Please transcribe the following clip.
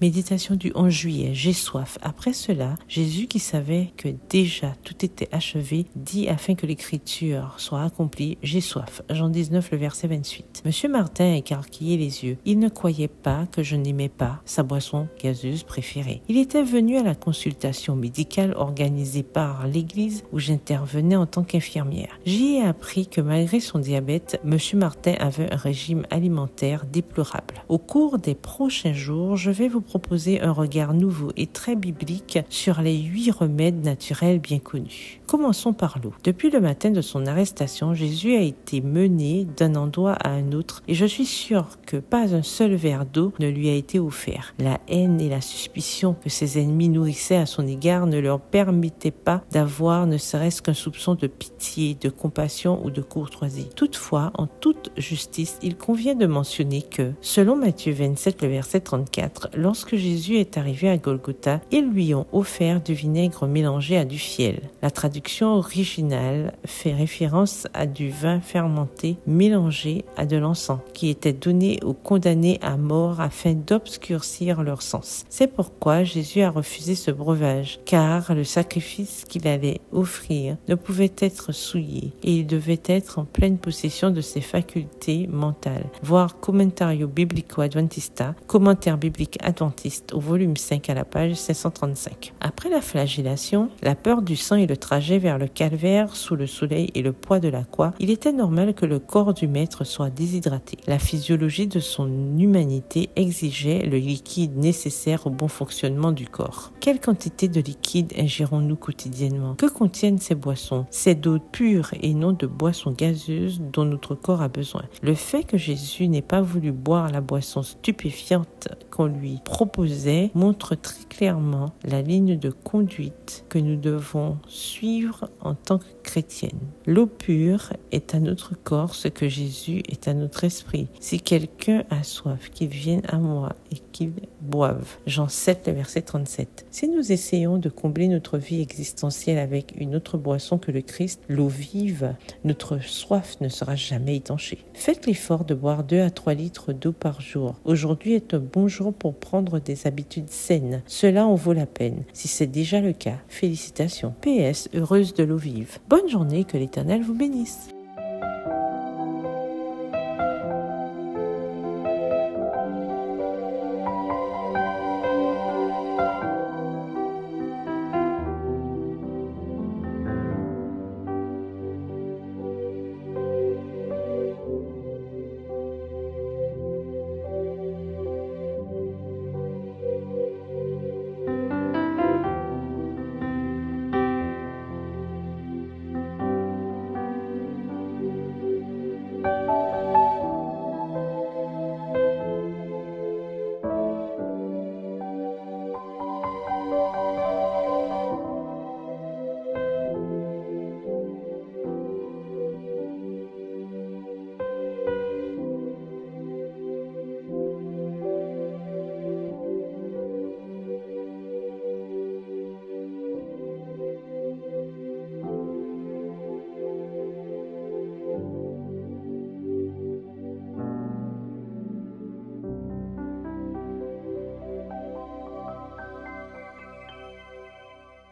Méditation du 11 juillet, j'ai soif. Après cela, Jésus, qui savait que déjà tout était achevé, dit afin que l'écriture soit accomplie, j'ai soif. Jean 19, le verset 28. Monsieur Martin a écarquillé les yeux. Il ne croyait pas que je n'aimais pas sa boisson gazeuse préférée. Il était venu à la consultation médicale organisée par l'église où j'intervenais en tant qu'infirmière. J'y ai appris que malgré son diabète, Monsieur Martin avait un régime alimentaire déplorable. Au cours des prochains jours, je vais vous proposer un regard nouveau et très biblique sur les 8 remèdes naturels bien connus. Commençons par l'eau. Depuis le matin de son arrestation, Jésus a été mené d'un endroit à un autre et je suis sûr que pas un seul verre d'eau ne lui a été offert. La haine et la suspicion que ses ennemis nourrissaient à son égard ne leur permettaient pas d'avoir ne serait-ce qu'un soupçon de pitié, de compassion ou de courtoisie. Toutefois, en toute justice, il convient de mentionner que, selon Matthieu 27, le verset 34, lorsque Jésus est arrivé à Golgotha, ils lui ont offert du vinaigre mélangé à du fiel. La traduction originale fait référence à du vin fermenté mélangé à de l'encens, qui était donné aux condamnés à mort afin d'obscurcir leur sens. C'est pourquoi Jésus a refusé ce breuvage, car le sacrifice qu'il allait offrir ne pouvait être souillé et il devait être en pleine possession de ses facultés mentales. Voir Commentario Biblico Adventista, commentaire biblique adventiste au volume 5 à la page 535. Après la flagellation, la peur du sang et le trajet vers le calvaire sous le soleil et le poids de la croix, il était normal que le corps du maître soit déshydraté. La physiologie de son humanité exigeait le liquide nécessaire au bon fonctionnement du corps. Quelle quantité de liquide ingérons-nous quotidiennement? Que contiennent ces boissons? C'est d'eau pure et non de boissons gazeuses dont notre corps a besoin. Le fait que Jésus n'ait pas voulu boire la boisson stupéfiante qu'on lui proposait montre très clairement la ligne de conduite que nous devons suivre en tant que chrétienne. L'eau pure est à notre corps ce que Jésus est à notre esprit. Si quelqu'un a soif, qu'il vienne à moi et qu'il boive. Jean 7, le verset 37. Si nous essayons de combler notre vie existentielle avec une autre boisson que le Christ, l'eau vive, notre soif ne sera jamais étanchée. Faites l'effort de boire 2 à 3 litres d'eau par jour. Aujourd'hui est un bon jour pour prendre des habitudes saines. Cela en vaut la peine. Si c'est déjà le cas, félicitations. PS, heureuse de l'eau vive. Bonne journée, que l'Éternel vous bénisse.